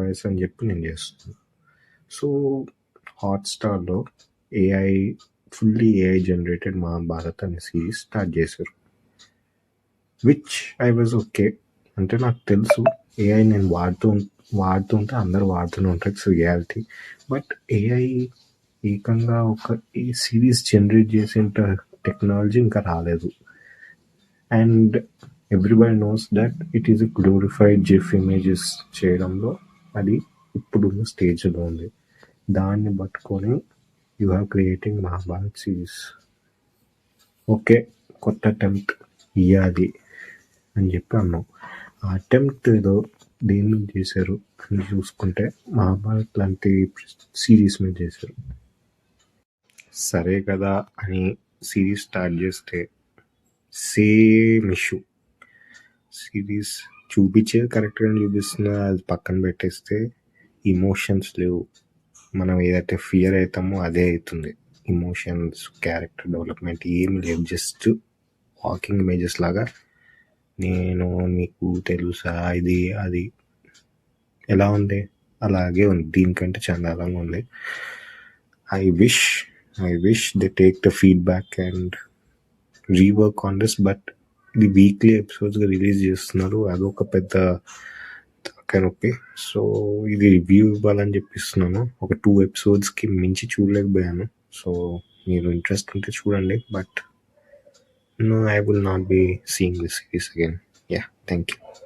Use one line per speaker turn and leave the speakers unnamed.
Choice అని చెప్పి నేను చేస్తున్నాను. సో హాట్‌స్టార్‌లో AI fully AI generated Mahabharat అనే సిరీస్ స్టార్ట్ చేశారు. Which I was okay. అంటే నాకు తెలుసు ఏఐ నేను వాడుతుంటే అందరూ వాడుతూనే ఉంటారు. It's reality. బట్ ఏఐ ఏకంగా ఒక ఈ సిరీస్ జనరేట్ చేసేంత టెక్నాలజీ ఇంకా రాలేదు. And everybody knows that it is glorified GIF images చేయడంలో అది ఇప్పుడున్న స్టేజ్లో ఉంది. దాన్ని పట్టుకొని you have creating Mahabharat series. Okay, కొత్త అటెంప్ట్ ఇవ్వాలి అని చెప్పి అన్నాం. ఆ అటెంప్ట్ ఏదో దేని మీద చేశారు అని చూసుకుంటే మహాభారత్ లాంటి సిరీస్ మీద చేశారు. సరే కదా అని సిరీస్ స్టార్ట్ చేస్తే సేమ్ ఇష్యూ. సిరీస్ చూపించేది కరెక్ట్గా చూపిస్తున్నా, అది పక్కన పెట్టేస్తే ఇమోషన్స్ లేవు. మనం ఏదైతే ఫియర్ అవుతామో అదే అవుతుంది. ఇమోషన్స్, క్యారెక్టర్ డెవలప్మెంట్ ఏమి లేవు. జస్ట్ వాకింగ్ ఇమేజెస్ లాగా నేను నీకు తెలుసా ఇది అది ఎలా ఉంది అలాగే ఉంది. దీనికంటే చందాలంగా ఉంది. I wish they take the feedback and rework on this. But ఇది వీక్లీ ఎపిసోడ్స్గా రిలీజ్ చేస్తున్నారు. అదొక పెద్ద తలకాయ. సో ఇది రివ్యూ ఇవ్వాలని చెప్పిస్తున్నాను. ఒక 2 ఎపిసోడ్స్కి మించి చూడలేకపోయాను. సో మీరు ఇంట్రెస్ట్ ఉంటే చూడండి. But no, I will not be seeing this series again. Yeah, thank you.